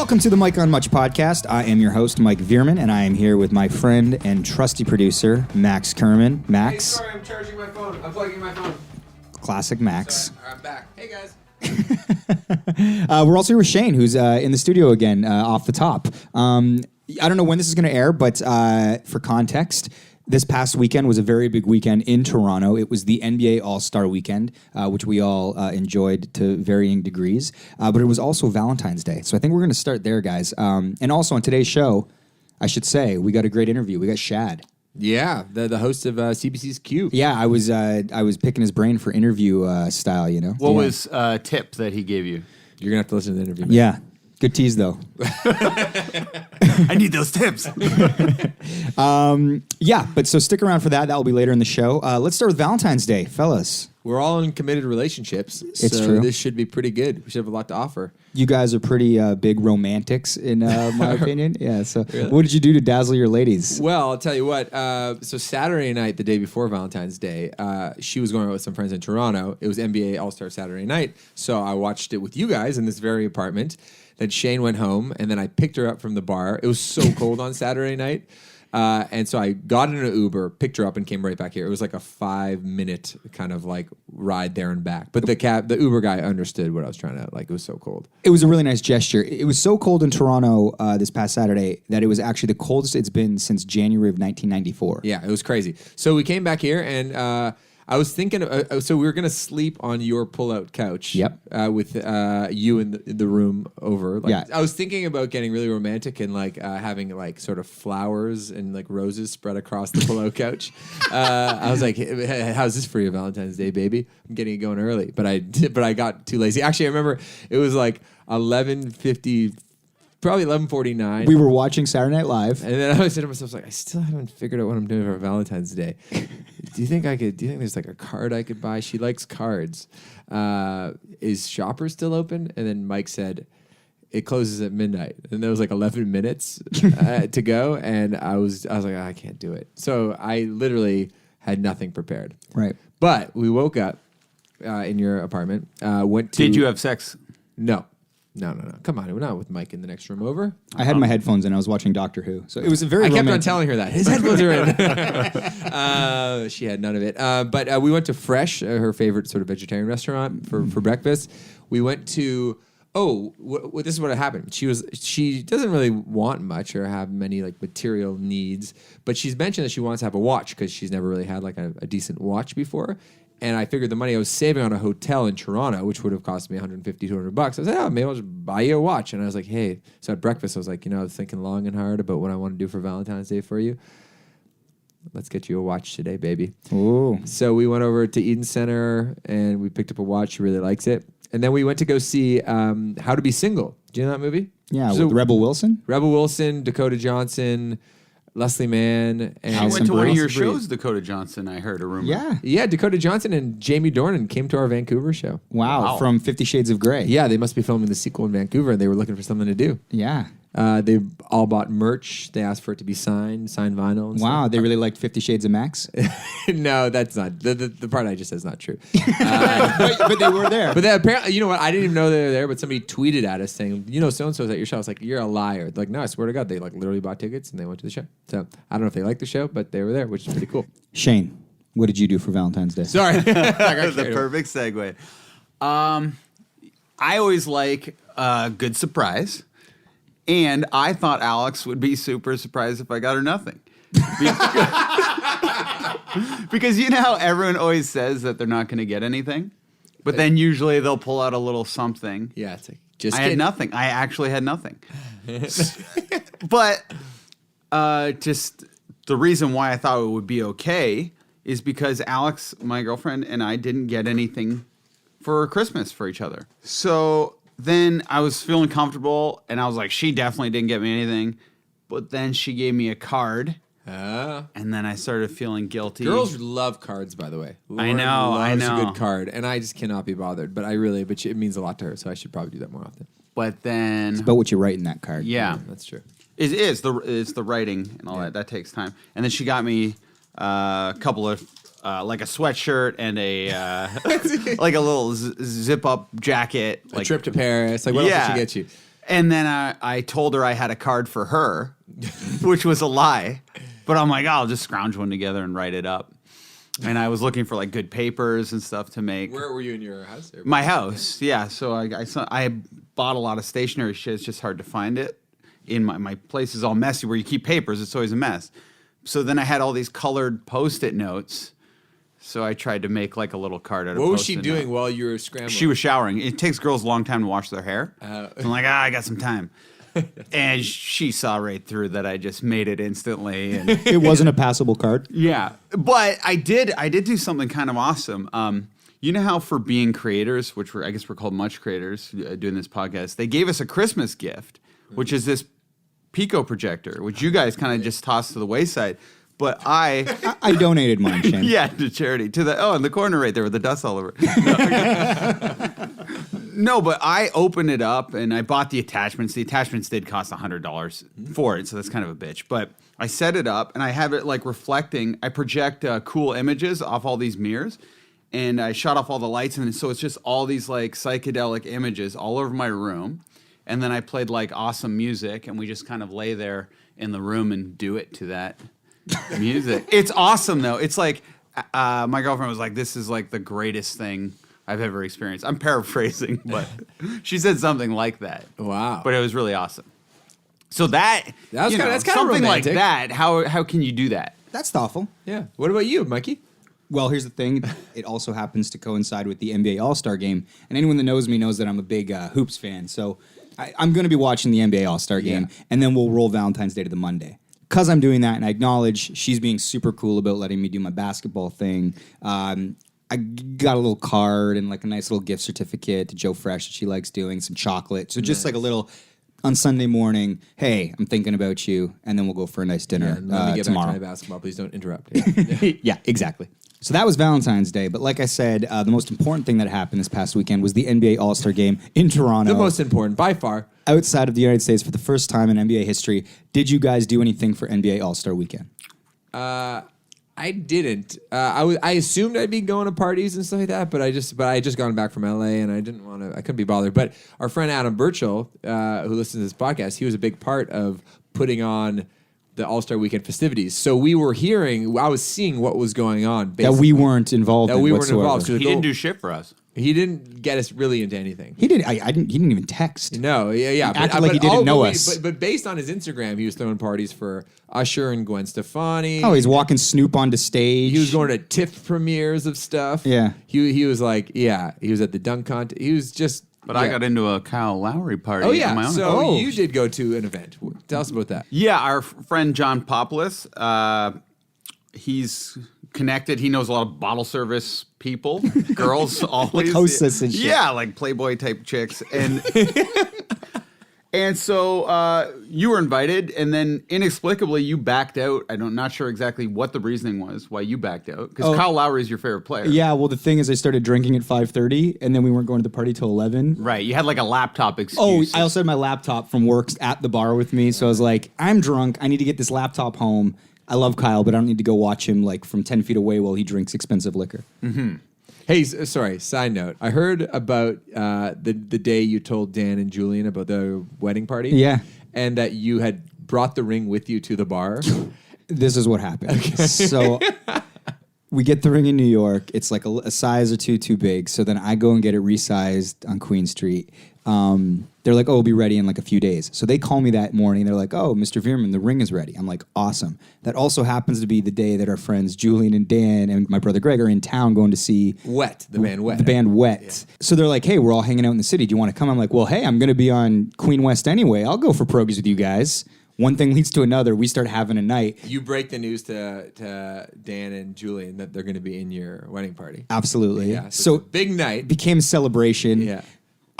Welcome to the Mike on Much podcast. I am your host, Mike Veerman, and I am here with my friend and trusty producer, Max Kerman. Max. Hey, sorry, I'm charging my phone. I'm plugging my phone. Classic Max. Sorry, I'm back. Hey, guys. We're also here with Shane, who's in the studio again, off the top. I don't know when this is going to air, but for context, this past weekend was a very big weekend in Toronto. It was the NBA AllStar Weekend, which we all enjoyed to varying degrees. But it was also Valentine's Day. So I think we're going to start there, guys. And also on today's show, I should say, we got a great interview. We got Shad. Yeah, the host of CBC's Q. Yeah, I was picking his brain for interview style, you know. What was tip that he gave you? You're going to have to listen to the interview. Man. Yeah. Good tease, though. I need those tips. Yeah, but so stick around for that. That will be later in the show. Let's start with Valentine's Day, fellas. We're all in committed relationships. It's so true. This should be pretty good. We should have a lot to offer. You guys are pretty big romantics, in my opinion. Yeah, so Really? What did you do to dazzle your ladies? Well, I'll tell you what. So Saturday night, the day before Valentine's Day, she was going out with some friends in Toronto. It was NBA All-Star Saturday night. So I watched it with you guys in this very apartment. Then Shane went home, and then I picked her up from the bar. It was so cold on Saturday night. And so I got in an Uber, picked her up, and came right back here. It was like a 5-minute kind of like ride there and back. But the Uber guy understood what I was trying to, like, it was so cold. It was a really nice gesture. It was so cold in Toronto this past Saturday that it was actually the coldest it's been since January of 1994. Yeah, it was crazy. So we came back here, and I was thinking, so we were going to sleep on your pull-out couch. Yep. With you in the room over. Like, Yeah. I was thinking about getting really romantic and like having like sort of flowers and like roses spread across the pull-out couch. I was like, hey, how's this for your Valentine's Day, baby? I'm getting it going early, but I got too lazy. Actually, I remember it was like 11:50. Probably 11:49. We were watching Saturday Night Live. And then I was saying to myself, like, I still haven't figured out what I'm doing for Valentine's Day. Do you think there's like a card I could buy? She likes cards. Is Shoppers still open? And then Mike said, it closes at midnight. And there was like 11 minutes to go. And I was like, I can't do it. So I literally had nothing prepared. Right. But we woke up in your apartment, went to... Did you have sex? No. No. Come on, we're not with Mike in the next room over. I had my headphones in. I was watching Doctor Who. So it was a very I kept on romantic... telling her that. His headphones are in. She had none of it. But we went to Fresh, her favorite sort of vegetarian restaurant for breakfast. We went to... this is what happened. She doesn't really want much or have many like material needs, but she's mentioned that she wants to have a watch because she's never really had like a decent watch before. And I figured the money I was saving on a hotel in Toronto, which would have cost me $150, $200, I was like, maybe I'll just buy you a watch. And I was like, hey, so at breakfast, I was like, I was thinking long and hard about what I want to do for Valentine's Day for you. Let's get you a watch today, baby. Ooh. So we went over to Eden Center and we picked up a watch. She really likes it. And then we went to go see How to Be Single. Do you know that movie? Yeah, So with Rebel Wilson. Rebel Wilson, Dakota Johnson, Leslie Mann, and I went to one of your Alison Brie. shows, Dakota Johnson, I heard a rumor. Yeah. Yeah, Dakota Johnson and Jamie Dornan came to our Vancouver show. Wow. From 50 Shades of Grey. Yeah, they must be filming the sequel in Vancouver, and they were looking for something to do. Yeah. They all bought merch. They asked for it to be signed vinyl. And Wow. They really liked 50 Shades of Max. No, that's not the part I just said is not true. but they were there. But they apparently, you know what? I didn't even know they were there. But somebody tweeted at us saying, so and so's at your show. I was like, you're a liar. They're like, no, I swear to God, they like literally bought tickets and they went to the show. So I don't know if they liked the show, but they were there, which is pretty cool. Shane, what did you do for Valentine's Day? Sorry, The perfect segue. I always like a good surprise. And I thought Alex would be super surprised if I got her nothing. Because you know how everyone always says that they're not going to get anything? But then usually they'll pull out a little something. Yeah, it's like, just I had nothing. I actually had nothing. But just the reason why I thought it would be okay is because Alex, my girlfriend, and I didn't get anything for Christmas for each other. So... then I was feeling comfortable, and I was like, she definitely didn't get me anything. But then she gave me a card, and then I started feeling guilty. Girls love cards, by the way. I know. Loves a good card, and I just cannot be bothered. But it means a lot to her, so I should probably do that more often. But then... It's about what you write in that card. Yeah. That's true. It's the writing and all that. That takes time. And then she got me a couple of... like a sweatshirt and a like a little zip-up jacket. A like trip to Paris. Like, what else did she get you? And then I told her I had a card for her, which was a lie. But I'm like, I'll just scrounge one together and write it up. And I was looking for like good papers and stuff to make. Where were you in your house? My house, yeah. So I bought a lot of stationery shit. It's just hard to find it. In my place is all messy where you keep papers. It's always a mess. So then I had all these colored Post-it notes. So I tried to make like a little card out of What was Post-it she doing note. while you were scrambling? She was showering. It takes girls a long time to wash their hair. So I'm like, I got some time. And she saw right through that I just made it instantly. And It wasn't a passable card. yeah, but I did do something kind of awesome. You know how for being creators, which I guess we're called much creators doing this podcast, they gave us a Christmas gift, which is this Pico projector, which you guys kind of just tossed to the wayside. But I donated mine, Shane. yeah, to charity. In the corner right there with the dust all over. No, but I opened it up and I bought the attachments. The attachments did cost $100 for it, so that's kind of a bitch. But I set it up and I have it like reflecting. I project cool images off all these mirrors, and I shut off all the lights, and so it's just all these like psychedelic images all over my room. And then I played like awesome music, and we just kind of lay there in the room and do it to that music. It's awesome though. It's like my girlfriend was like, "This is like the greatest thing I've ever experienced." I'm paraphrasing, but she said something like that. Wow. But it was really awesome. So that's that's kinda something like romantic. that. How can you do that? That's thoughtful. Yeah. What about you, Mikey? Well, here's the thing. It also happens to coincide with the NBA All-Star Game. And anyone that knows me knows that I'm a big hoops fan. So I'm going to be watching the NBA All-Star Game, and then we'll roll Valentine's Day to the Monday. Because I'm doing that, and I acknowledge she's being super cool about letting me do my basketball thing, I got a little card and like a nice little gift certificate to Joe Fresh that she likes doing, some chocolate. So just like a little... On Sunday morning, hey, I'm thinking about you, and then we'll go for a nice dinner Let me get tomorrow. back to my basketball. Please don't interrupt. Yeah. Yeah, exactly. So that was Valentine's Day. But like I said, the most important thing that happened this past weekend was the NBA All-Star Game in Toronto. The most important, by far. Outside of the United States for the first time in NBA history. Did you guys do anything for NBA All-Star Weekend? I didn't. I assumed I'd be going to parties and stuff like that, but I just gone back from LA and I didn't want to. I couldn't be bothered. But our friend Adam Burchell, who listens to this podcast, he was a big part of putting on the All-Star Weekend festivities. So I was seeing what was going on. That we weren't involved in whatsoever. He didn't do shit for us. He didn't get us really into anything. He did. He didn't even text. No, yeah. He acted like he didn't know us. But based on his Instagram, he was throwing parties for Usher and Gwen Stefani. Oh, he's walking Snoop onto stage. He was going to TIFF premieres of stuff. Yeah. He was like, he was at the dunk contest. He was just... But I got into a Kyle Lowry party. Oh, yeah. On my own. So you did go to an event. Tell us about that. Yeah, our friend John Populus, he's connected. He knows a lot of bottle service people, girls always. Like hostess and shit. Yeah, like Playboy type chicks. And and so you were invited, and then inexplicably you backed out. I'm not sure exactly what the reasoning was why you backed out, because Kyle Lowry is your favorite player. Yeah, well, the thing is I started drinking at 5:30, and then we weren't going to the party till 11. Right, you had like a laptop excuse. Oh, I also had my laptop from work at the bar with me, so I was like, I'm drunk. I need to get this laptop home. I love Kyle, but I don't need to go watch him like from 10 feet away while he drinks expensive liquor. Mm-hmm. Hey, sorry, side note. I heard about the day you told Dan and Julian about the wedding party. Yeah. And that you had brought the ring with you to the bar. This is what happened. Okay. So we get the ring in New York. It's like a size or two too big. So then I go and get it resized on Queen Street. They're like, oh, it'll be ready in like a few days. So they call me that morning. They're like, oh, Mr. Veerman, the ring is ready. I'm like, awesome. That also happens to be the day that our friends Julian and Dan and my brother Greg are in town going to see the band Wet. The band Wet. Yeah. So they're like, hey, we're all hanging out in the city. Do you want to come? I'm like, well, hey, I'm going to be on Queen West anyway. I'll go for pierogies with you guys. One thing leads to another. We start having a night. You break the news to Dan and Julian that they're going to be in your wedding party. Absolutely. Yeah. So big night. Became a celebration. Yeah.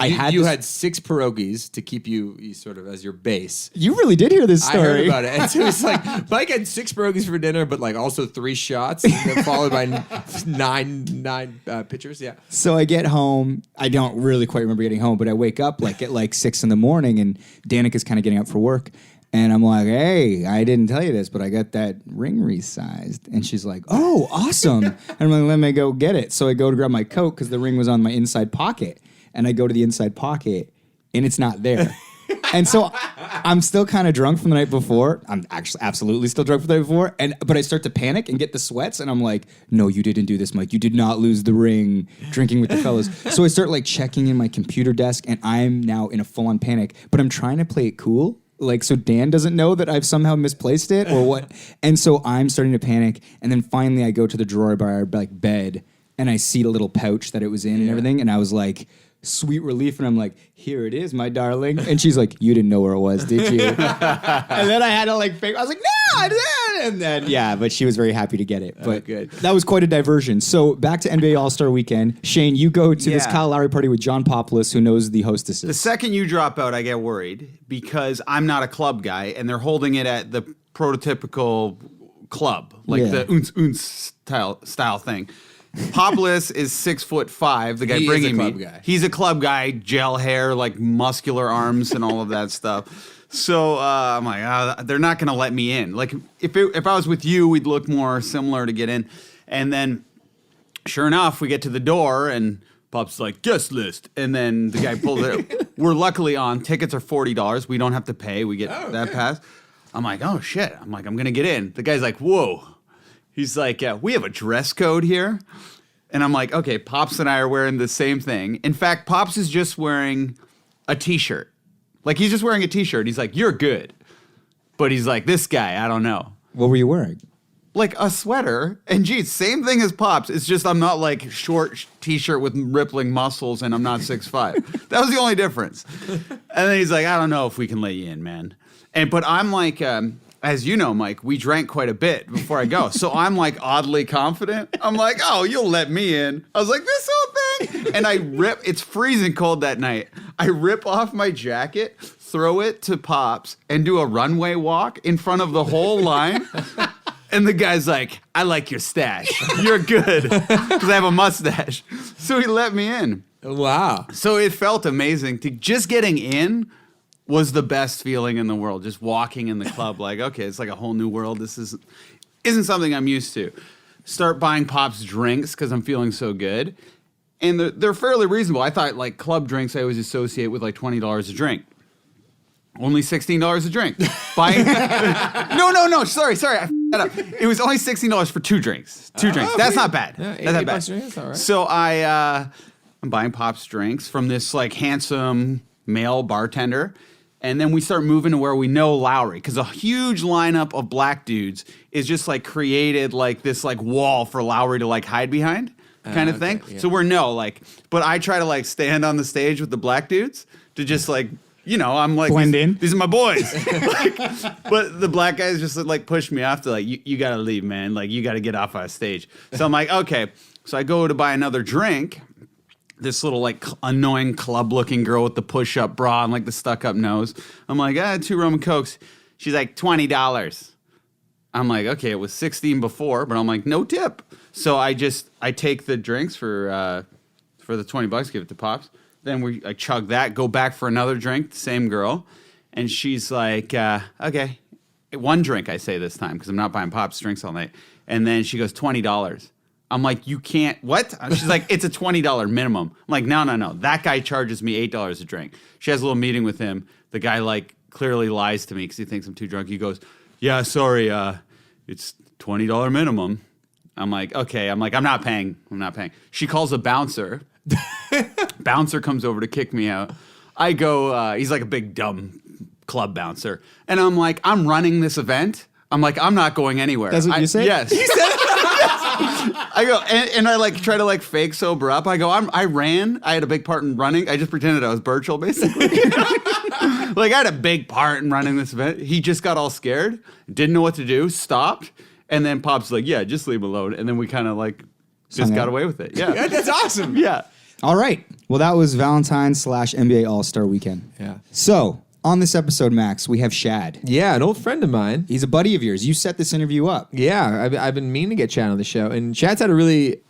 You had 6 pierogies to keep you sort of as your base. You really did hear this story. I heard about it. And so it's like Mike had 6 pierogies for dinner, but like also 3 shots, and then followed by nine pitchers. Yeah. So I get home. I don't really quite remember getting home, but I wake up like at like 6 in the morning, and Danika's kind of getting up for work. And I'm like, hey, I didn't tell you this, but I got that ring resized. And she's like, oh, awesome. And I'm like, let me go get it. So I go to grab my coat because the ring was on my inside pocket. And I go to the inside pocket, and it's not there. And so I'm still kind of drunk from the night before. I'm actually absolutely still drunk from the night before. But I start to panic and get the sweats. And I'm like, no, you didn't do this, Mike. You did not lose the ring drinking with the fellas. So I start like checking in my computer desk and I'm now in a full on panic. But I'm trying to play it cool. Like, so Dan doesn't know that I've somehow misplaced it or what. And so I'm starting to panic. And then finally I go to the drawer by our like bed and I see the little pouch that it was in and everything. And I was like, sweet relief, and I'm like, here it is, my darling. And she's like, you didn't know where it was, did you? And then I had to like fake, I was like, no, I didn't. And then but she was very happy to get it. But good. That was quite a diversion. So back to NBA All-Star Weekend. Shane, you go to this Kyle Lowry party with John Populus, who knows the hostesses. The second you drop out, I get worried because I'm not a club guy, and they're holding it at the prototypical club, like the unce style thing. Populus is 6'5", the guy bringing me. Guy. He's a club guy, gel hair, like muscular arms and all of that stuff. So I'm like, they're not going to let me in. Like if I was with you, we'd look more similar to get in. And then sure enough, we get to the door and Pop's like, guest list. And then the guy pulls it. We're luckily on. Tickets are $40. We don't have to pay. We get that pass. I'm like, oh shit. I'm like, I'm going to get in. The guy's like, whoa. He's like, we have a dress code here. And I'm like, okay, Pops and I are wearing the same thing. In fact, Pops is just wearing a T-shirt. Like, he's just wearing a T-shirt. He's like, you're good. But he's like, this guy, I don't know. What were you wearing? Like a sweater. And geez, same thing as Pops. It's just I'm not like short T-shirt with rippling muscles and I'm not 6'5". That was the only difference. And then he's like, I don't know if we can let you in, man. But I'm like... as you know, Mike, we drank quite a bit before I go. So I'm like oddly confident. I'm like, oh, you'll let me in. I was like, this whole thing. And it's freezing cold that night. I rip off my jacket, throw it to Pops, and do a runway walk in front of the whole line. And the guy's like, I like your stash. You're good. Because I have a mustache. So he let me in. Wow. So it felt amazing. Just getting in was the best feeling in the world. Just walking in the club, like, okay, it's like a whole new world. This isn't something I'm used to. Start buying Pops drinks because I'm feeling so good. And they're fairly reasonable. I thought like club drinks I always associate with like $20 a drink. Only $16 a drink. Buying no. Sorry. I f***ed that up. It was only $16 for two drinks. Two drinks. That's not bad. Yeah, That's not bad. That's all right. So I'm buying Pops drinks from this like handsome male bartender. And then we start moving to where we know Lowry, because a huge lineup of black dudes is just like created like this like wall for Lowry to like hide behind kind of thing. Yeah. So but I try to like stand on the stage with the black dudes to just like, I'm like, blend in. These are my boys. But the black guys just like push me off to like, you got to leave, man. Like you got to get off our stage. So I'm like, okay. So I go to buy another drink. This little like annoying club looking girl with the push up bra and like the stuck up nose. I'm like, 2 rum and cokes. She's like, $20. I'm like, okay, it was 16 before, but I'm like, no tip. So I take the drinks for the $20, give it to Pops. Then I chug that, go back for another drink, the same girl. And she's like, okay, 1 drink I say this time because I'm not buying Pops drinks all night. And then she goes, $20. I'm like, you can't, what? She's like, it's a $20 minimum. I'm like, no. That guy charges me $8 a drink. She has a little meeting with him. The guy like clearly lies to me because he thinks I'm too drunk. He goes, yeah, sorry, it's $20 minimum. I'm like, okay. I'm not paying. She calls a bouncer. Bouncer comes over to kick me out. I go, he's like a big dumb club bouncer. And I'm like, I'm running this event. I'm like, I'm not going anywhere. That's what you said? Yes. You said I go, and I like try to like fake sober up. I go, I ran. I had a big part in running. I just pretended I was Birchall, basically. Like I had a big part in running this event. He just got all scared, didn't know what to do, stopped. And then Pop's like, yeah, just leave him alone. And then we kind of like just got away with it. Yeah. That's awesome. Yeah. All right. Well, that was Valentine / NBA All-Star Weekend. Yeah. So on this episode, Max, we have Shad. Yeah, an old friend of mine. He's a buddy of yours. You set this interview up. Yeah, I've been meaning to get Chad on the show. And Chad's had a really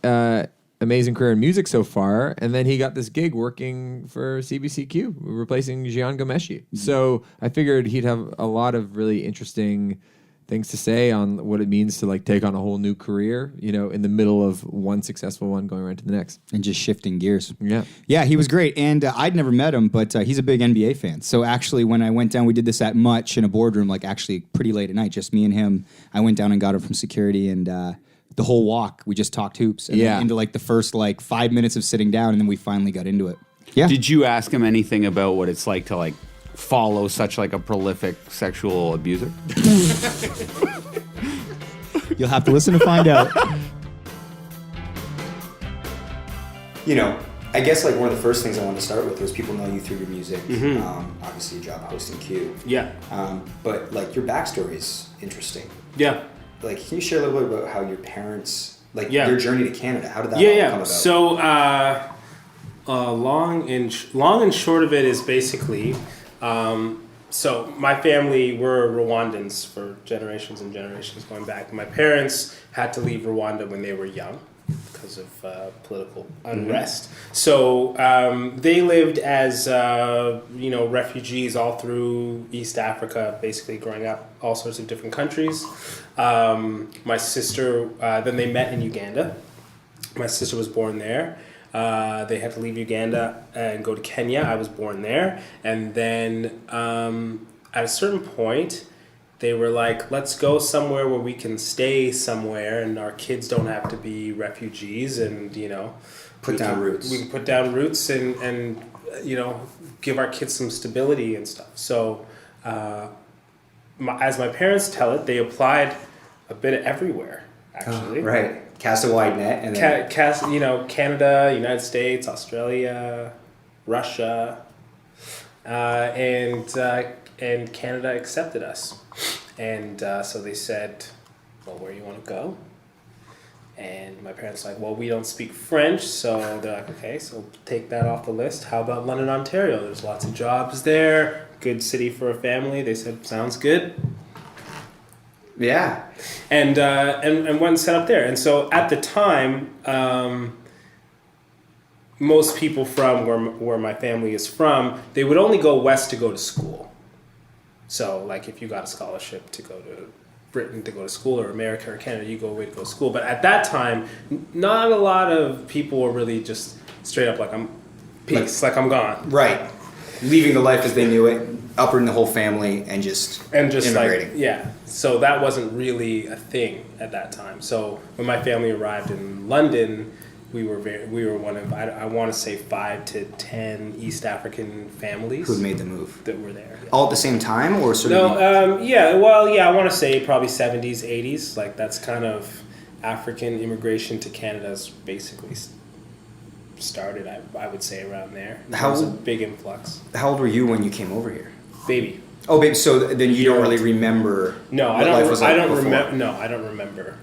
amazing career in music so far. And then he got this gig working for CBCQ, replacing Gian Gomeshi. So I figured he'd have a lot of really interesting things to say on what it means to like take on a whole new career, you know, in the middle of one successful one going right to the next. And just shifting gears. Yeah. Yeah, he was great. And I'd never met him, but he's a big NBA fan. So actually, when I went down, we did this at Much in a boardroom, like actually pretty late at night, just me and him. I went down and got him from security, and the whole walk, we just talked hoops. And then into like the first like 5 minutes of sitting down, and then we finally got into it. Yeah. Did you ask him anything about what it's like to like follow such like a prolific sexual abuser? You'll have to listen to find out. You know, I guess like one of the first things I wanted to start with was people know you through your music. Obviously, your job hosting Q. Yeah. But like your backstory is interesting. Yeah. Like, can you share a little bit about how your parents, like Yeah. your journey to Canada? How did that all come about? So, long and short of it is basically, so my family were Rwandans for generations and generations going back. My parents had to leave Rwanda when they were young because of political unrest. So they lived as refugees all through East Africa, basically growing up all sorts of different countries. My sister, then they met in Uganda. My sister was born there. They had to leave Uganda and go to Kenya. I was born there. And then at a certain point, they were like, let's go somewhere where we can stay somewhere and our kids don't have to be refugees and, you know. Put down roots. We can put down roots and you know, give our kids some stability and stuff. So as my parents tell it, they applied a bit everywhere, actually. Right. Cast a wide net. And then Canada, United States, Australia, Russia, and Canada accepted us. And so they said, well, where do you want to go? And my parents were like, well, we don't speak French. So they're like, okay, so take that off the list. How about London, Ontario? There's lots of jobs there. Good city for a family. They said, sounds good. Yeah. And went and set up there. And so at the time, most people from where my family is from, they would only go west to go to school. So like if you got a scholarship to go to Britain to go to school, or America or Canada, you go away to go to school. But at that time, not a lot of people were really just straight up like, I'm peace, like I'm gone. Right. Leaving the life as they knew it, uprooting the whole family, and just immigrating. Like, yeah. So that wasn't really a thing at that time. So when my family arrived in London, we were one of, I want to say 5 to 10 East African families Who made the move? that were there. All at the same time, or sort No, of? I want to say probably 70s, 80s. Like that's kind of African immigration to Canada's basically started. I would say around there. There was a big influx. How old were you when you came over here? Baby. Oh, babe. So then you don't really remember. No, what life was like I don't before. remember. No, I don't remember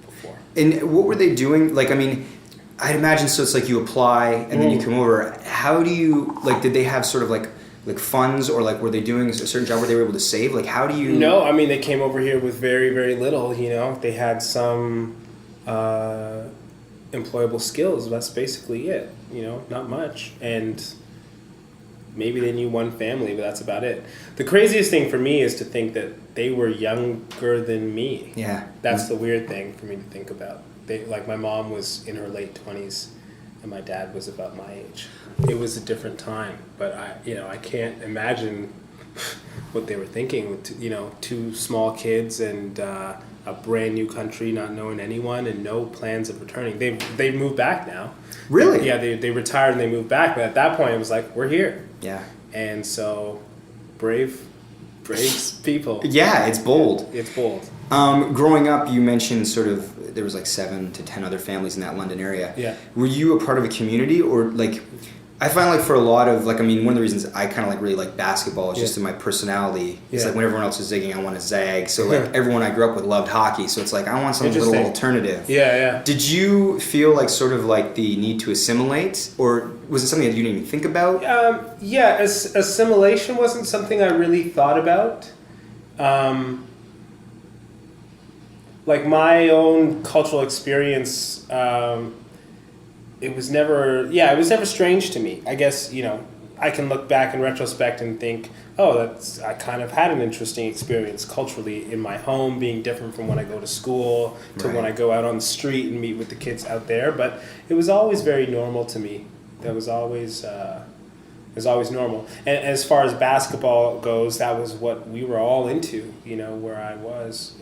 before. And what were they doing? Like, I mean, I'd imagine. So it's like you apply and then you come over. How do you like? Did they have sort of like funds, or like were they doing a certain job where they were able to save? Like, how do you? No, I mean they came over here with very, very little. You know, they had some employable skills. That's basically it. You know, not much, and maybe they knew one family, but that's about it. The craziest thing for me is to think that they were younger than me. Yeah, That's the weird thing for me to think about. My mom was in her late 20s, and my dad was about my age. It was a different time, but I can't imagine what they were thinking with two small kids and a brand new country, not knowing anyone and no plans of returning. They moved back now. Really? Yeah, they retired and they moved back, but at that point it was like, we're here. Yeah. And so brave people. Yeah, it's bold. It's bold. Growing up, you mentioned sort of there was like 7 to 10 other families in that London area. Yeah. Were you a part of a community, or like? I find like for a lot of like, I mean, one of the reasons I kind of like really like basketball is just in my personality. It's like when everyone else is zigging, I want to zag. So like everyone I grew up with loved hockey. So it's like I want some little alternative. Yeah. Did you feel like sort of like the need to assimilate, or was it something that you didn't even think about? Assimilation wasn't something I really thought about. Like my own cultural experience, it was never strange to me. I guess, I can look back in retrospect and think, oh, I kind of had an interesting experience culturally in my home, being different from when I go to school to when I go out on the street and meet with the kids out there. But it was always very normal to me. That was always normal. And as far as basketball goes, that was what we were all into. Where I was,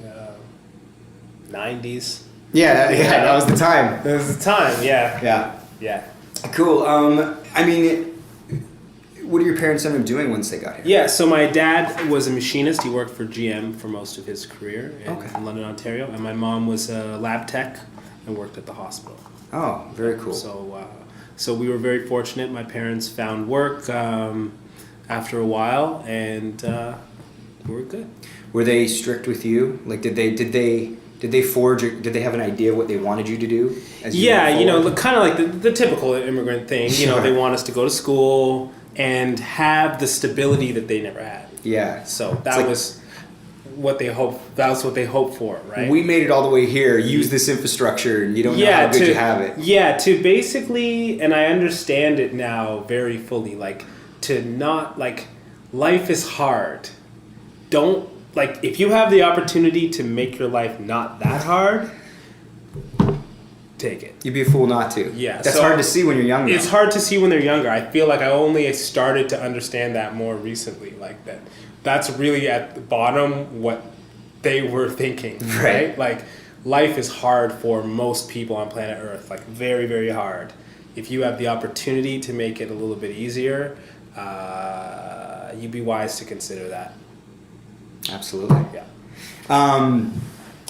90s. Yeah, that was the time. That was the time. Yeah. Yeah. Cool. I mean, what did your parents end up doing once they got here? Yeah, so my dad was a machinist. He worked for GM for most of his career in London, Ontario. And my mom was a lab tech and worked at the hospital. Oh, very cool. So we were very fortunate. My parents found work after a while, and we were good. Were they strict with you? Like, did they forge? Or did they have an idea what they wanted you to do? Kind of like the typical immigrant thing. Sure. They want us to go to school and have the stability that they never had. Yeah. So that was what they hoped. That was what they hoped for, right? We made it all the way here. Use this infrastructure, and you don't know how good you have it. Yeah, to basically, and I understand it now very fully. Like, to not like, life is hard. Don't like, if you have the opportunity to make your life not that hard, take it. You'd be a fool not to. Yeah, that's hard to see when you're younger. It's hard to see when they're younger. I feel like I only started to understand that more recently. Like that's really at the bottom what they were thinking, right? Like, life is hard for most people on planet Earth, like very, very hard. If you have the opportunity to make it a little bit easier, you'd be wise to consider that. Absolutely. Yeah.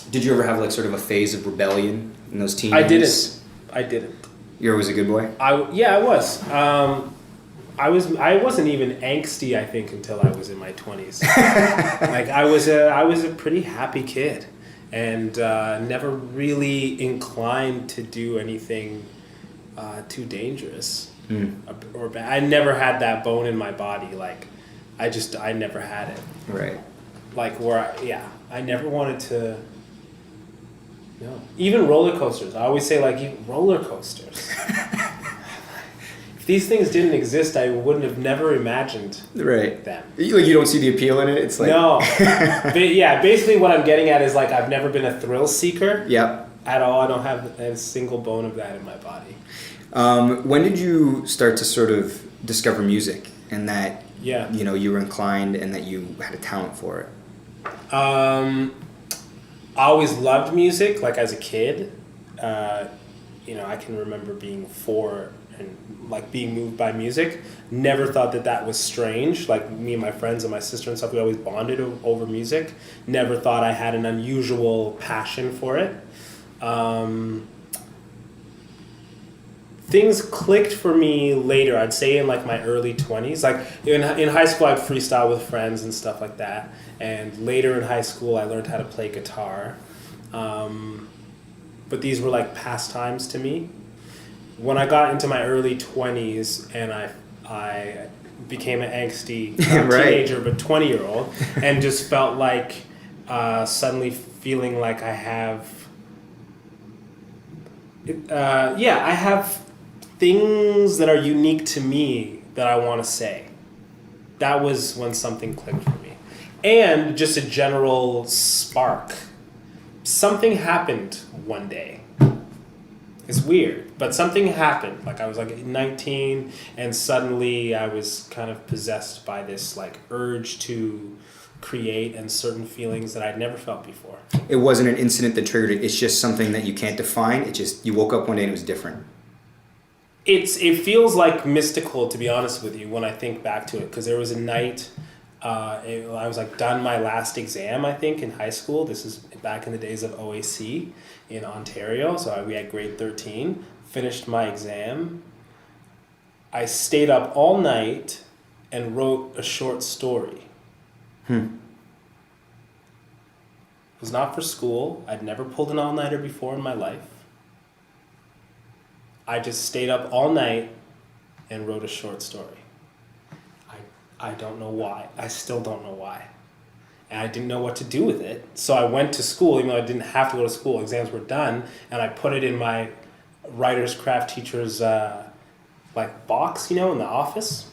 Did you ever have like sort of a phase of rebellion in those teen years? I didn't. You always a good boy? I was. I wasn't even angsty, I think, until I was in my 20s. Like, I was a pretty happy kid, and never really inclined to do anything too dangerous or bad. I never had that bone in my body. Like, I never had it. Right. Like, I never wanted to. No, even roller coasters. I always say, like, even roller coasters. If these things didn't exist, I wouldn't have never imagined them. You don't see the appeal in it? It's like... No. Basically what I'm getting at is, like, I've never been a thrill seeker. Yep. At all. I don't have a single bone of that in my body. When did you start to sort of discover music and that, you were inclined and that you had a talent for it? I always loved music, like, as a kid. I can remember being 4 and, like, being moved by music. Never thought that was strange. Like, me and my friends and my sister and stuff, we always bonded over music. Never thought I had an unusual passion for it. Things clicked for me later, I'd say in, like, my early 20s. Like, in high school, I'd freestyle with friends and stuff like that. And later in high school, I learned how to play guitar. But these were, like, pastimes to me. When I got into my early 20s and I became an angsty teenager, but 20-year-old, and just felt like suddenly feeling like I have... I have things that are unique to me that I want to say. That was when something clicked for me. And just a general spark. Something happened one day. It's weird, but something happened. Like, I was like 19, and suddenly I was kind of possessed by this, like, urge to create and certain feelings that I'd never felt before. It wasn't an incident that triggered it. It's just something that you can't define. It just, you woke up one day and it was different. It feels like mystical, to be honest with you, when I think back to it, because there was a night I was like done my last exam, I think, in high school. This is back in the days of OAC in Ontario. So we had grade 13, finished my exam. I stayed up all night and wrote a short story. It was not for school. I'd never pulled an all-nighter before in my life. I just stayed up all night and wrote a short story. I don't know why. I still don't know why. And I didn't know what to do with it. So I went to school, even though I didn't have to go to school. Exams were done. And I put it in my writer's craft teacher's box, in the office.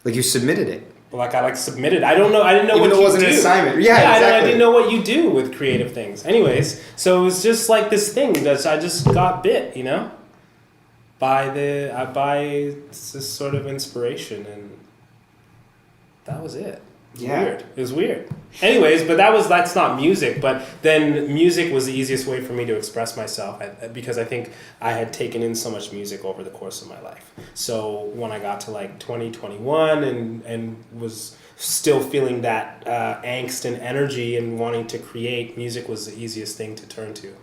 Like you submitted it. Like I submitted. I don't know. I didn't know Even what though it you wasn't do. an assignment. Yeah, I exactly. didn't know what you do with creative things. Anyways, so it was just like this thing that I just got bit, by this sort of inspiration, and that was it. Weird. It was weird. Anyways, but that's not music. But then music was the easiest way for me to express myself because I think I had taken in so much music over the course of my life. So when I got to like 2021 and was still feeling that angst and energy and wanting to create, music was the easiest thing to turn to.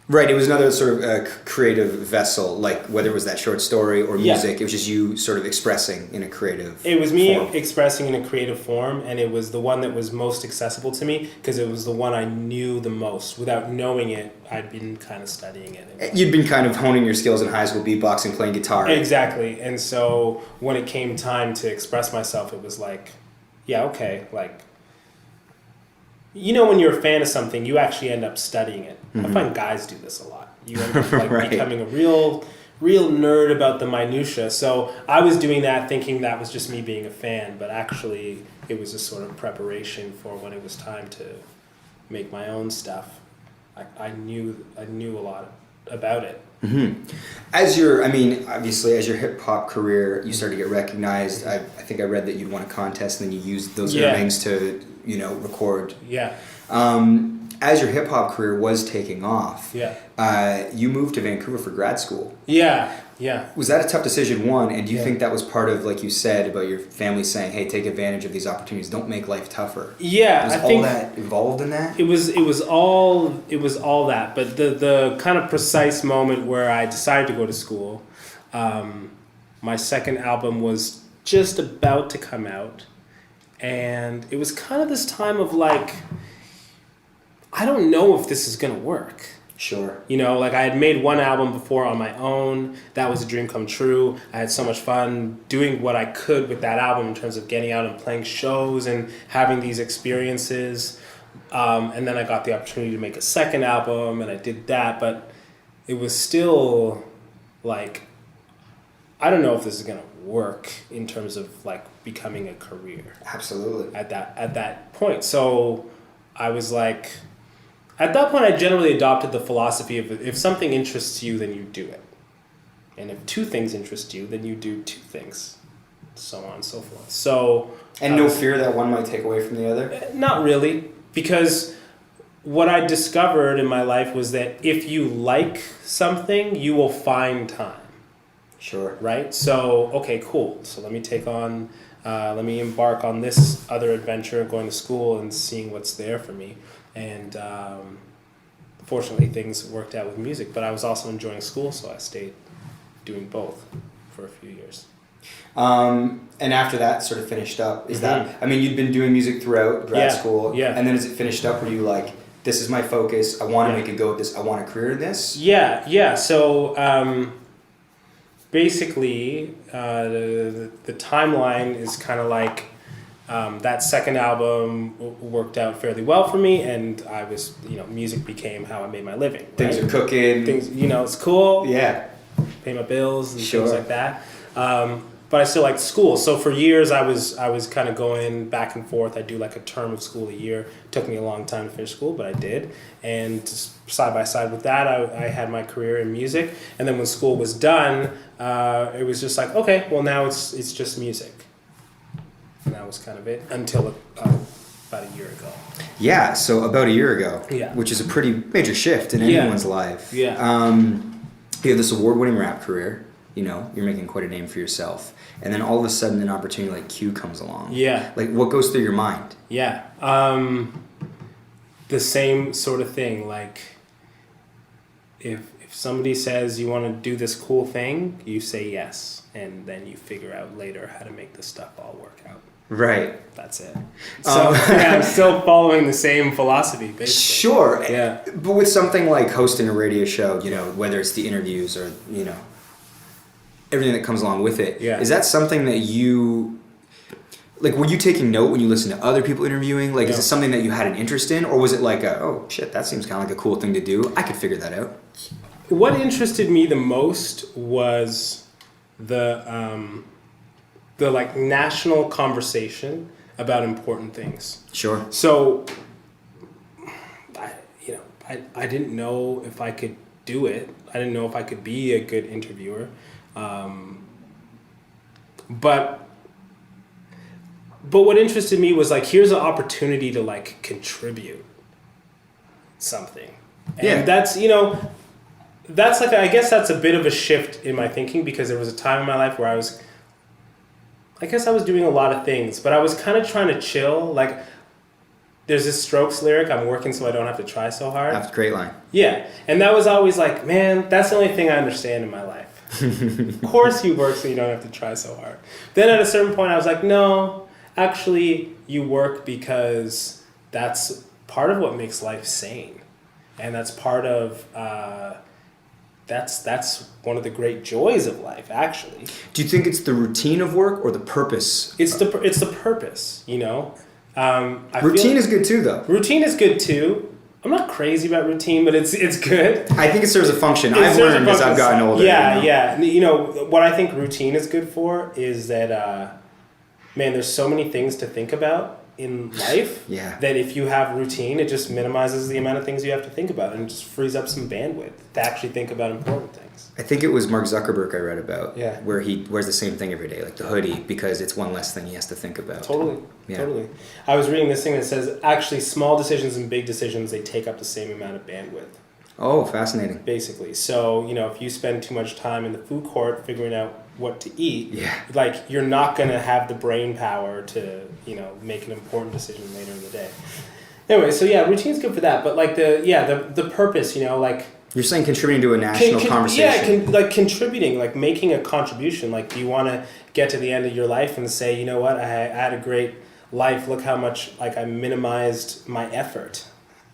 Right, it was another sort of creative vessel, like whether it was that short story or music, it was just you sort of expressing in a creative It was me form. expressing in a creative form, and it was the one that was most accessible to me because it was the one I knew the most. Without knowing it, I'd been kind of studying it. You'd been kind of honing your skills in high school, beatboxing, playing guitar. Exactly, and so when it came time to express myself, it was like, yeah, okay, like, when you're a fan of something, you actually end up studying it. I find guys do this a lot. You end up Right. becoming a real nerd about the minutia. So I was doing that thinking that was just me being a fan, but actually it was a sort of preparation for when it was time to make my own stuff. I knew a lot about it. Obviously, as your hip hop career, you started to get recognized. I think I read that you'd won a contest and then you used those earnings to, record. Yeah. As your hip hop career was taking off, Yeah. you moved to Vancouver for grad school. Yeah. Yeah. Was that a tough decision, one? And do you think that was part of, like you said, about your family saying, hey, take advantage of these opportunities, don't make life tougher? Yeah. Was I all think that involved in that? It was all that, but the kind of precise moment where I decided to go to school, my second album was just about to come out, and it was kind of this time of like, I don't know if this is gonna work. Sure. Like I had made one album before on my own. That was a dream come true. I had so much fun doing what I could with that album in terms of getting out and playing shows and having these experiences. And then I got the opportunity to make a second album, and I did that. But it was still like, I don't know if this is gonna work in terms of like becoming a career. Absolutely. At that point. So I was like, at that point, I generally adopted the philosophy of if something interests you, then you do it. And if two things interest you, then you do two things. So on and so forth. So. And no fear that one might take away from the other? Not really. Because what I discovered in my life was that if you like something, you will find time. Sure. Right? So, okay, cool. So let me embark on this other adventure, going to school and seeing what's there for me. And fortunately, things worked out with music. But I was also enjoying school, so I stayed doing both for a few years. And after that sort of finished up, you'd been doing music throughout grad school. Yeah. And then as it finished up, were you like, this is my focus, I want to make a go at this, I want a career in this? Yeah. So basically, the timeline is kind of like, that second album worked out fairly well for me, and I was, music became how I made my living. Right? Things are cooking. Things, it's cool. Yeah. Pay my bills and Sure. things like that. But I still liked school. So for years, I was kind of going back and forth. I'd do like a term of school a year. It took me a long time to finish school, but I did. And just side by side with that, I had my career in music. And then when school was done, it was just like, okay, well now it's just music. And that was kind of it until about a year ago. Yeah, so about a year ago. Yeah. Which is a pretty major shift in anyone's life. Yeah. You have this award-winning rap career. You're making quite a name for yourself. And then all of a sudden an opportunity like Q comes along. Yeah. Like, what goes through your mind? Yeah. The same sort of thing. Like, if somebody says you want to do this cool thing, you say yes. And then you figure out later how to make this stuff all work out. Right. That's it. So I'm still following the same philosophy, basically. Sure. Yeah. But with something like hosting a radio show, whether it's the interviews or, everything that comes along with it, is that something that you... Like, were you taking note when you listened to other people interviewing? Like, is it something that you had an interest in? Or was it like, oh, shit, that seems kind of like a cool thing to do. I could figure that out. What interested me the most was the the like national conversation about important things. Sure. So, I didn't know if I could do it. I didn't know if I could be a good interviewer. But what interested me was like, here's an opportunity to like contribute something. And that's, that's like, I guess that's a bit of a shift in my thinking, because there was a time in my life where I was doing a lot of things, but I was kind of trying to chill. Like, there's this Strokes lyric, I'm working so I don't have to try so hard. That's a great line. Yeah. And that was always like, man, that's the only thing I understand in my life. Of course you work so you don't have to try so hard. Then at a certain point I was like, no, actually you work because that's part of what makes life sane. And that's part of, that's one of the great joys of life, actually. Do you think it's the routine of work or the purpose? It's the purpose, Routine is good too, though. Routine is good too. I'm not crazy about routine, but it's good. I think it serves a function. It I've serves a learned as I've gotten older. Yeah. What I think routine is good for is that, there's so many things to think about in life. Yeah. That if you have routine, it just minimizes the amount of things you have to think about and just frees up some bandwidth to actually think about important things. I think it was Mark Zuckerberg I read about. Yeah. Where he wears the same thing every day, like the hoodie, because it's one less thing he has to think about. Totally. Yeah. Totally. I was reading this thing that says actually small decisions and big decisions, they take up the same amount of bandwidth. Oh, fascinating. Basically. So, if you spend too much time in the food court figuring out what to eat, like you're not going to have the brain power to, make an important decision later in the day. Anyway, so yeah, routine's good for that. But like the purpose, like... You're saying contributing to a national conversation. Yeah, contributing, like making a contribution. Like, do you want to get to the end of your life and say, you know what, I had a great life. Look how much like I minimized my effort.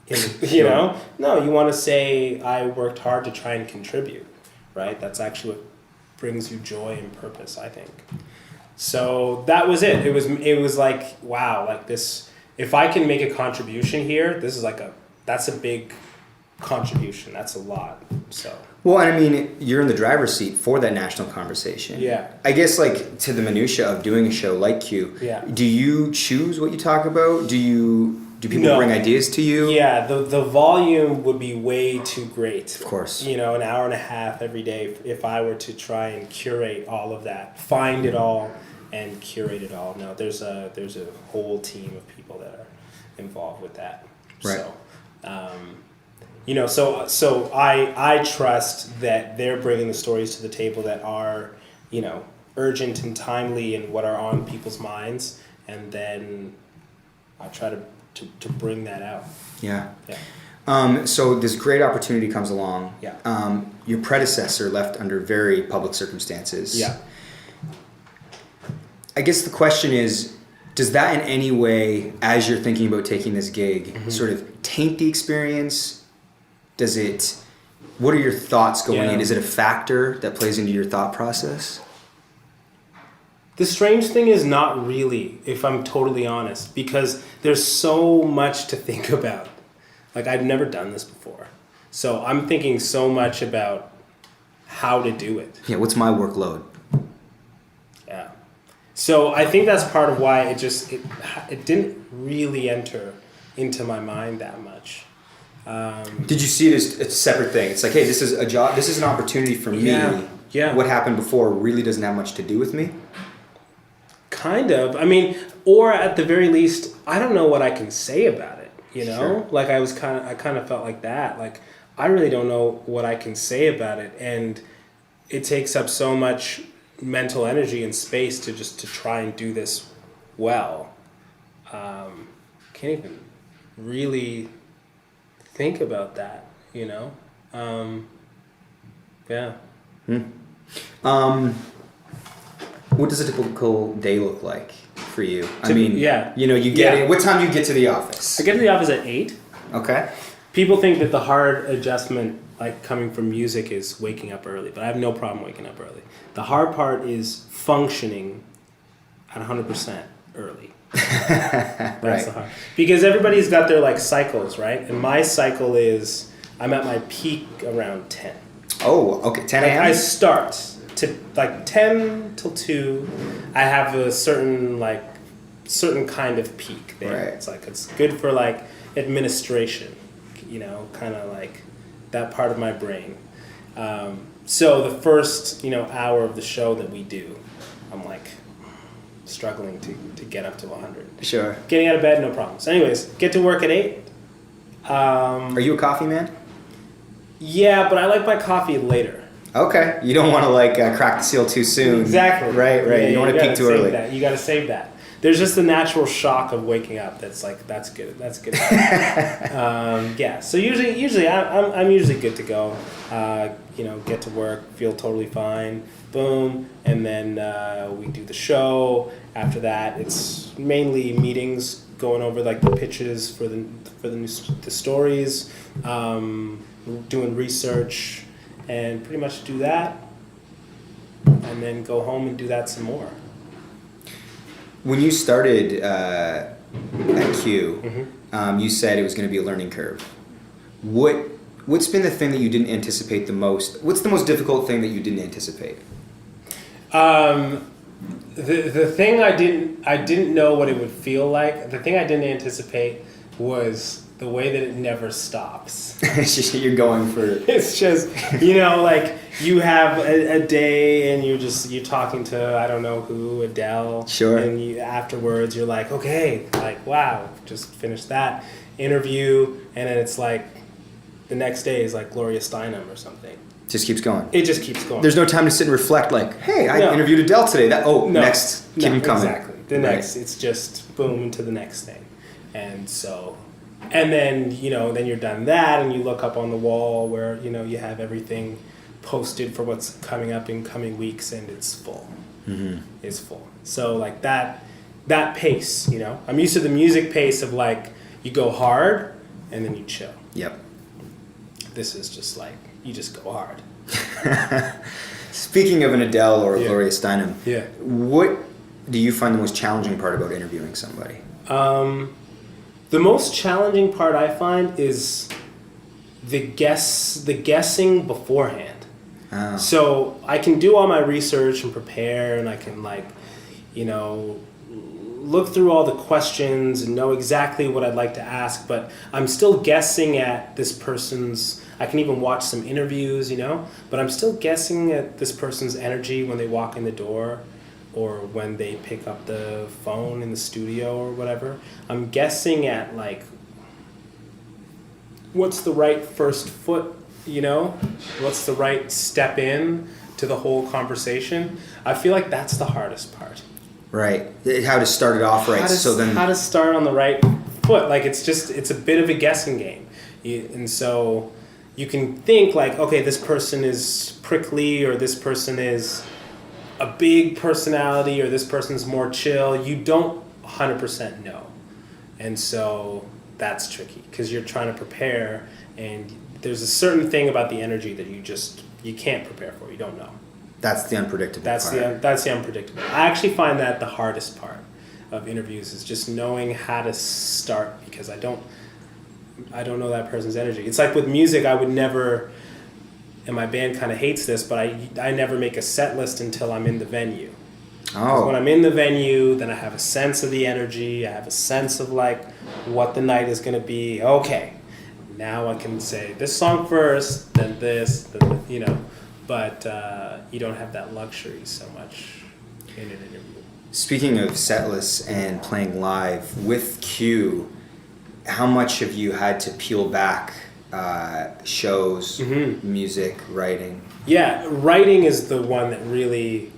No, you want to say I worked hard to try and contribute, right? That's actually what brings you joy and purpose, I think. So that was it. It was like, wow, like this. If I can make a contribution here, this is that's a big contribution. That's a lot. So. Well, I mean, you're in the driver's seat for that national conversation. Yeah. I guess, like, to the minutia of doing a show like Q, do you choose what you talk about? Do people bring ideas to you? Yeah, the volume would be way too great. Of course. An hour and a half every day if I were to try and curate all of that, find it all and curate it all. No, there's a whole team of people that are involved with that. Right. So, so I trust that they're bringing the stories to the table that are, urgent and timely and what are on people's minds, and then I try to bring that out. Yeah. Yeah. So this great opportunity comes along. Yeah. Your predecessor left under very public circumstances. Yeah. I guess the question is, does that in any way, as you're thinking about taking this gig, sort of taint the experience? What are your thoughts going in? Is it a factor that plays into your thought process? The strange thing is not really, if I'm totally honest, because there's so much to think about. Like, I've never done this before. So I'm thinking so much about how to do it. Yeah, what's my workload? Yeah. So I think that's part of why it didn't really enter into my mind that much. Did you see it as a separate thing? It's like, hey, this is a job. This is an opportunity for me. Yeah. What happened before really doesn't have much to do with me. Kind of. I mean, or at the very least, I don't know what I can say about it. Sure. Like I kind of felt like that. Like I really don't know what I can say about it, and it takes up so much mental energy and space to try and do this well. Can't even really think about that, Yeah. What does a typical day look like for you? You get in. What time do you get to the office? I get to the office at 8. Okay. People think that the hard adjustment, like coming from music, is waking up early, but I have no problem waking up early. The hard part is functioning at 100% early. That's the hard. Because everybody's got their cycles, right? And my cycle is I'm at my peak around 10. Oh, okay. 10 a.m. I start to like 10 till 2, I have a certain kind of peak there. Right. It's like it's good for like administration, kind of like that part of my brain. So the first hour of the show that we do, I'm like struggling to get up to 100. Sure. Getting out of bed, no problem. So anyways, get to work at 8. Are you a coffee man? Yeah, but I like my coffee later. Okay. You don't want to like crack the seal too soon. Exactly. Right. Yeah, You don't want to peak too early. You got to save that. There's just the natural shock of waking up. That's like that's good. Yeah. So usually I'm usually good to go. Get to work, feel totally fine. Boom, and then we do the show. After that, it's mainly meetings, going over like the pitches for the stories, doing research, and pretty much do that, and then go home and do that some more. When you started at Q, you said it was going to be a learning curve. What's been the thing that you didn't anticipate the most? What's the most difficult thing that you didn't anticipate? The thing I didn't know what it would feel like. The thing I didn't anticipate was the way that it never stops. It's just you're going for. It's just like you have a day and you're talking to I don't know who, Adele. Sure. And afterwards you're like, okay, like wow, just finished that interview, and then it's like the next day is like Gloria Steinem or something. Just keeps going. It just keeps going. There's no time to sit and reflect. Like, hey, I interviewed Adele today. Next, keep him coming. Exactly. The next, it's just boom into the next thing, and so. And then, then you're done that and you look up on the wall where, you have everything posted for what's coming up in coming weeks, and it's full. Mm-hmm. It's full. So like that pace, I'm used to the music pace of like you go hard and then you chill. Yep. This is just like you just go hard. Speaking of an Adele or a Gloria Steinem, what do you find the most challenging part about interviewing somebody? The most challenging part I find is the guessing beforehand. Oh. So I can do all my research and prepare, and I can look through all the questions and know exactly what I'd like to ask, but I'm still guessing at this person's. I can even watch some interviews, but I'm still guessing at this person's energy when they walk in the door, or when they pick up the phone in the studio or whatever. I'm guessing at like what's the right first foot, what's the right step in to the whole conversation. I feel like that's the hardest part. Right. How to start it off right. How to start on the right foot. Like it's a bit of a guessing game. And so you can think like, okay, this person is prickly, or this person is a big personality, or this person's more chill. You don't 100% know. And so that's tricky because you're trying to prepare, and there's a certain thing about the energy that you can't prepare for. You don't know. That's the unpredictable That's the unpredictable. I actually find that the hardest part of interviews is just knowing how to start, because I don't know that person's energy. It's like with music, I would never, and my band kind of hates this, but I never make a set list until I'm in the venue. Oh. When I'm in the venue, then I have a sense of the energy. I have a sense of like what the night is going to be. Okay, now I can say this song first, then this, then, but you don't have that luxury so much in an interview. Speaking of set lists and playing live with Q, how much have you had to peel back shows, music, writing? Yeah, writing is the one that really,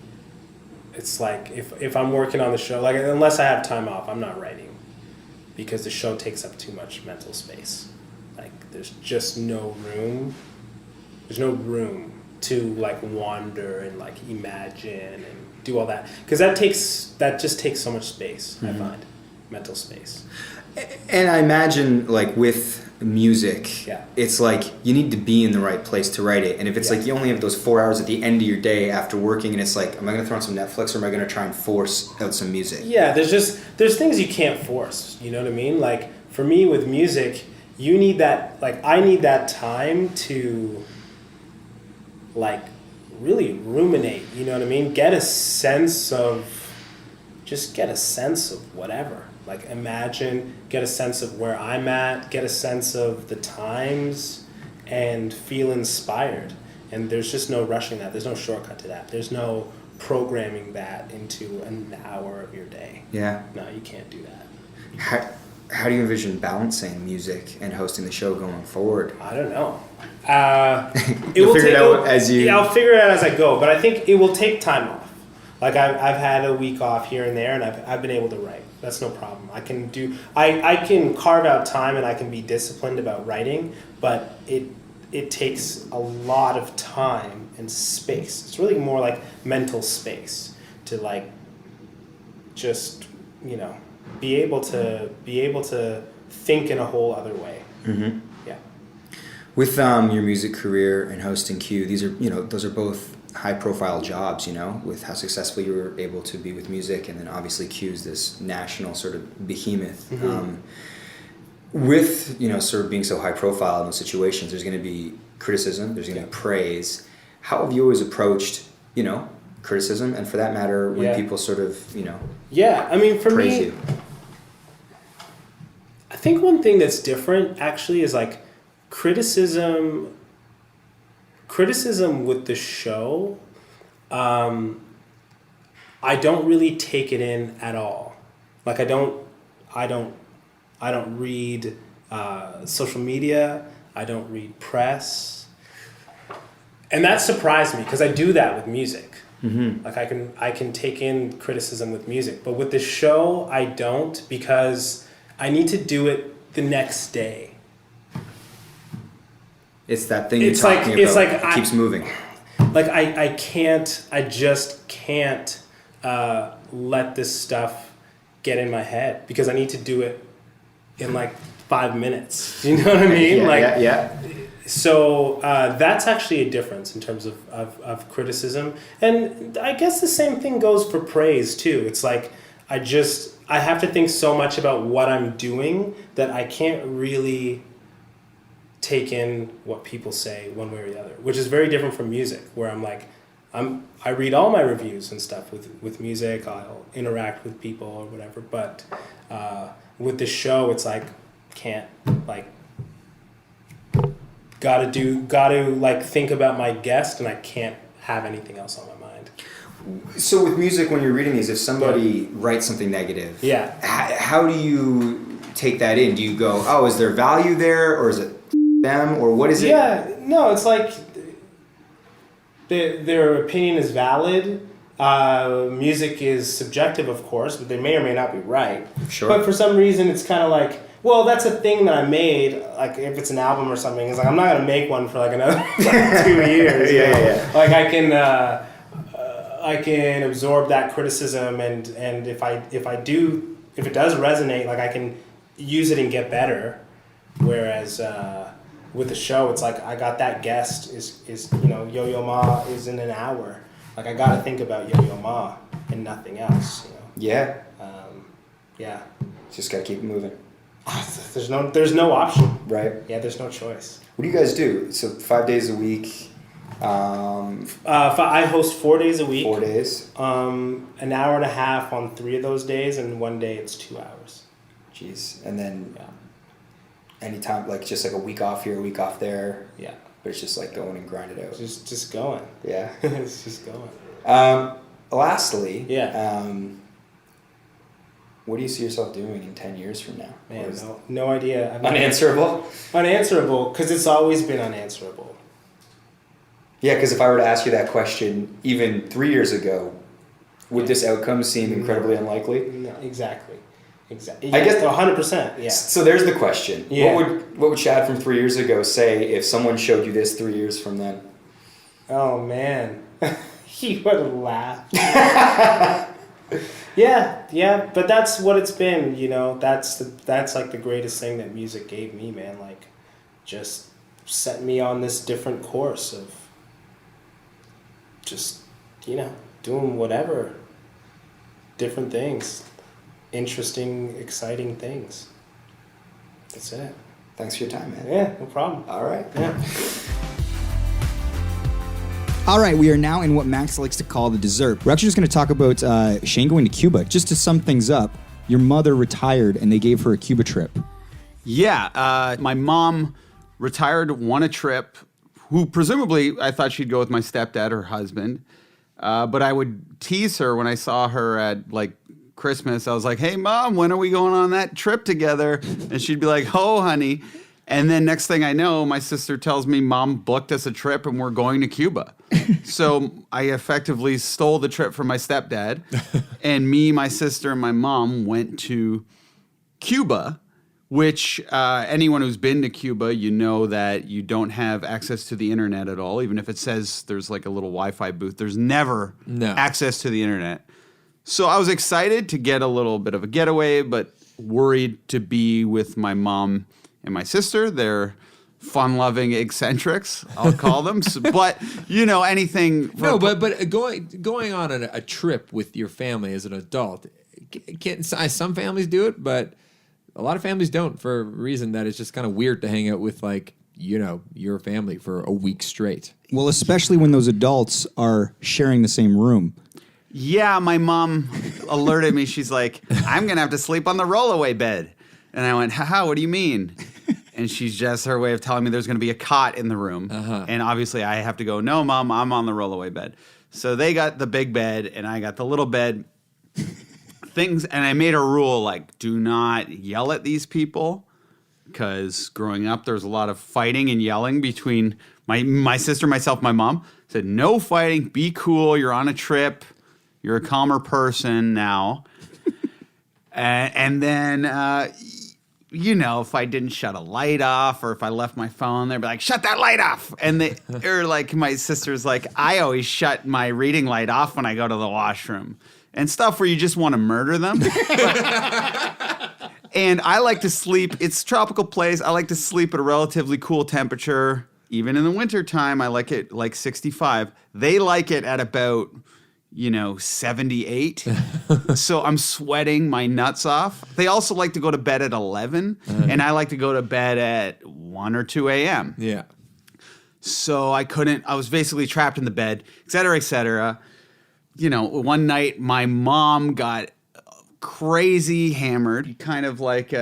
it's like if I'm working on the show, like unless I have time off, I'm not writing, because the show takes up too much mental space. Like there's just no room. There's no room to like wander and like imagine and do all that, because that just takes so much space. I find mental space. And I imagine like with music, Yeah. it's like you need to be in the right place to write it. And if it's like you only have those 4 hours at the end of your day after working, and it's like, am I going to throw on some Netflix, or am I going to try and force out some music? Yeah, there's things you can't force. You know what I mean? Like for me with music, you need that. Like I need that time to like really ruminate, you know what I mean? Get a sense of whatever. Like imagine, get a sense of where I'm at, get a sense of the times, and feel inspired. And there's just no rushing that. There's no shortcut to that. There's no programming that into an hour of your day. Yeah. No, you can't do that. How do you envision balancing music and hosting the show going forward? I don't know. You'll figure it out as you... Yeah, I'll figure it out as I go, but I think it will take time off. Like I've had a week off here and there, and I've been able to write. That's no problem. I can carve out time and I can be disciplined about writing, but it takes a lot of time and space. It's really more like mental space to like just, you know, be able to think in a whole other way. Mm-hmm. Yeah. With your music career and hosting Q, those are both high-profile jobs, you know, with how successful you were able to be with music, and then obviously Q's this national sort of behemoth. Mm-hmm. With, you know, sort of being so high-profile in those situations, there's going to be criticism, there's going to be praise. How have you always approached, you know, criticism, and for that matter, when people sort of, you know, yeah, I mean, for praise me, you? I think one thing that's different actually is like criticism with the show. I don't really take it in at all. Like I don't read social media. I don't read press, and that surprised me because I do that with music. Mm-hmm. Like I can take in criticism with music, but with the show I don't, because I need to do it the next day. It's that thing you're talking about. It's like it keeps moving. Like I just can't let this stuff get in my head because I need to do it in like 5 minutes. You know what I mean? Yeah. So that's actually a difference in terms of criticism. And I guess the same thing goes for praise too. It's like I have to think so much about what I'm doing that I can't really take in what people say one way or the other, which is very different from music, where I'm like, I read all my reviews and stuff with music. I'll interact with people or whatever. But with the show, it's like, can't like, gotta like think about my guest, and I can't have anything else on my mind. So with music, when you're reading these, if somebody writes something negative, how do you take that in? Do you go, oh, is there value there, or is it them, or what is it? Yeah, no, it's like their opinion is valid. Music is subjective, of course, but they may or may not be right. Sure. But for some reason, it's kind of like, well, that's a thing that I made. Like if it's an album or something, it's like I'm not gonna make one for like another 2 years. Yeah. Like I can absorb that criticism, and if it does resonate, like I can use it and get better. Whereas with the show, it's like I got that guest is you know, Yo-Yo Ma is in an hour. Like I gotta think about Yo-Yo Ma and nothing else. You know? Yeah. Yeah. Just gotta keep it moving. There's no option. Right. Yeah, there's no choice. What do you guys do? So 5 days a week. I host 4 days a week. 4 days. An hour and a half on 3 of those days, and one day it's 2 hours. Jeez. And then anytime, like just like a week off here, a week off there. Yeah. But it's just like going and grind it out. Just going. Yeah. It's just going. Lastly. Yeah. What do you see yourself doing in 10 years from now? Man, no idea. Unanswerable? Unanswerable, because it's always been unanswerable. Yeah, because if I were to ask you that question even 3 years ago, would this outcome seem incredibly unlikely? No, exactly. I guess 100%. Yeah. So there's the question. Yeah. What would Shad from 3 years ago say if someone showed you this 3 years from then? Oh man, he would laugh. Yeah, but that's what it's been. You know, that's like the greatest thing that music gave me, man. Like, just set me on this different course of just, you know, doing whatever, different things. Interesting, exciting things. That's it. Thanks for your time, man. Yeah, no problem. All right. Yeah. All right, we are now in what Max likes to call the dessert. We're actually just going to talk about Shane going to Cuba. Just to sum things up, your mother retired and they gave her a Cuba trip. Yeah, my mom retired, won a trip, who presumably I thought she'd go with my stepdad, her husband. But I would tease her when I saw her at like Christmas. I was like, hey, Mom, when are we going on that trip together? And she'd be like, oh, honey. And then next thing I know, my sister tells me Mom booked us a trip and we're going to Cuba. So I effectively stole the trip from my stepdad. And me, my sister, and my mom went to Cuba, which anyone who's been to Cuba, you know that you don't have access to the internet at all. Even if it says there's like a little Wi-Fi booth, there's never access to the internet. So I was excited to get a little bit of a getaway, but worried to be with my mom and my sister. They're fun-loving eccentrics, I'll call them. But, you know, anything... But going on a trip with your family as an adult, some families do it, but a lot of families don't, for a reason that it's just kind of weird to hang out with, like, you know, your family for a week straight. Well, especially when those adults are sharing the same room. Yeah, my mom alerted me. She's like, I'm going to have to sleep on the rollaway bed. And I went, haha, what do you mean? And she's just her way of telling me there's going to be a cot in the room. And obviously I have to go, no, Mom, I'm on the rollaway bed. So they got the big bed and I got the little bed. And I made a rule, like, do not yell at these people. Because growing up, there was a lot of fighting and yelling between my sister, myself, my mom. Said, no fighting, be cool, you're on a trip. You're a calmer person now. And then, you know, if I didn't shut a light off or if I left my phone, they'd be like, shut that light off. And or like my sister's like, I always shut my reading light off when I go to the washroom. And stuff where you just want to murder them. And I like to sleep. It's a tropical place. I like to sleep at a relatively cool temperature. Even in the wintertime, I like it like 65. They like it at about... 78. So I'm sweating my nuts off. They also like to go to bed at 11, and I like to go to bed at 1 or 2 a.m. Yeah. So I was basically trapped in the bed, et cetera, et cetera. One night my mom got crazy hammered, kind of like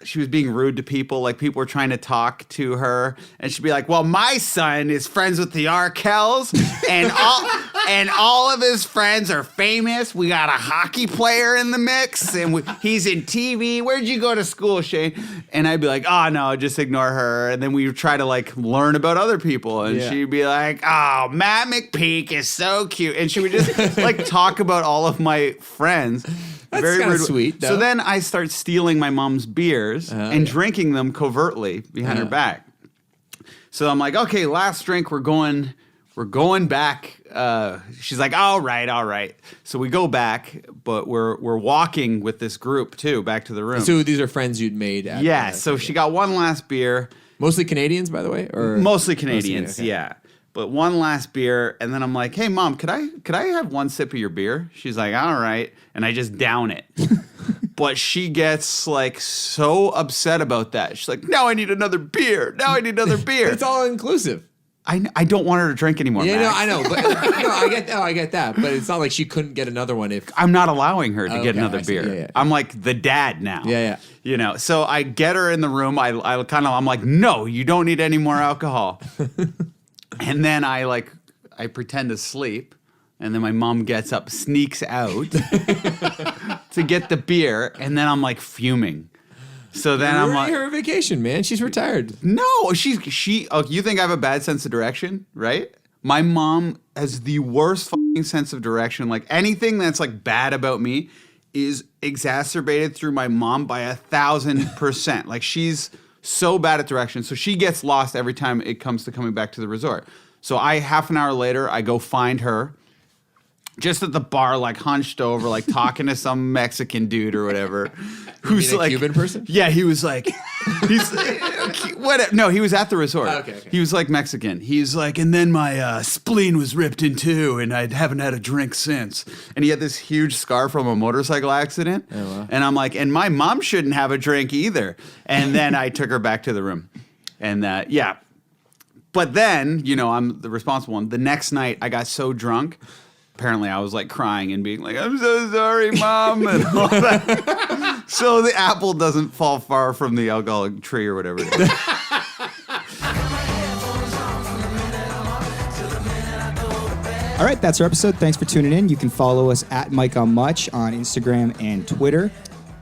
she was being rude to people, like people were trying to talk to her, and she'd be like, well, my son is friends with the Arkells, and all of his friends are famous. We got a hockey player in the mix, and he's in TV. Where'd you go to school, Shane? And I'd be like, oh, no, just ignore her. And then we would try to, like, learn about other people, and she'd be like, oh, Matt McPeak is so cute. And she would just, like, talk about all of my friends. That's kind of sweet, though. So then I start stealing my mom's beers and drinking them covertly behind her back. So I'm like, okay, last drink, we're going back. She's like, all right. So we go back, but we're walking with this group too, back to the room. So these are friends you'd made. So she got one last beer. Mostly Canadians, by the way, or mostly Canadians. Okay. Yeah. But one last beer, and then I'm like, hey, Mom, could I have one sip of your beer? She's like, all right. And I just down it. But she gets, like, so upset about that. She's like, now I need another beer. It's all inclusive. I don't want her to drink anymore, Yeah, Max. no, I know. But I get that. But it's not like she couldn't get another one if... I'm not allowing her to get another beer. Yeah. I'm like the dad now. Yeah. So I get her in the room. I'm like, no, you don't need any more alcohol. And then I pretend to sleep, and then my mom gets up, sneaks out to get the beer, and then I'm like fuming. So then I'm like, her vacation, man. She's retired. No, she. Oh, you think I have a bad sense of direction, right? My mom has the worst fucking sense of direction. Like anything that's like bad about me is exacerbated through my mom by 1,000%. Like she's so bad at directions. So she gets lost every time it comes to coming back to the resort. So half an hour later, I go find her just at the bar, like hunched over, like talking to some Mexican dude or whatever. Who's like Cuban person? Yeah, he was like, no, he was at the resort. Okay. He was like Mexican. He's like, and then my spleen was ripped in two, and I haven't had a drink since. And he had this huge scar from a motorcycle accident. Oh, wow. And I'm like, and my mom shouldn't have a drink either. And then I took her back to the room, and But then, I'm the responsible one. The next night, I got so drunk. Apparently, I was like crying and being like, "I'm so sorry, Mom," and all that. So the apple doesn't fall far from the alcoholic tree or whatever it is. All right, that's our episode. Thanks for tuning in. You can follow us at Mike on Much on Instagram and Twitter.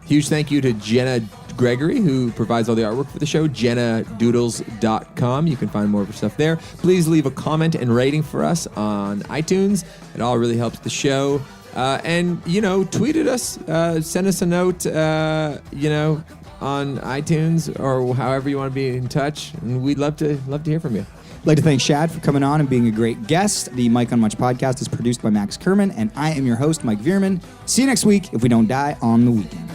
Huge thank you to Jenna Gregory, who provides all the artwork for the show, jennadoodles.com. You can find more of her stuff there. Please leave a comment and rating for us on iTunes. It all really helps the show. And tweet at us, send us a note, on iTunes or however you want to be in touch. And we'd love to hear from you. I'd like to thank Shad for coming on and being a great guest. The Mike on Much podcast is produced by Max Kerman, and I am your host, Mike Veerman. See you next week if we don't die on the weekend.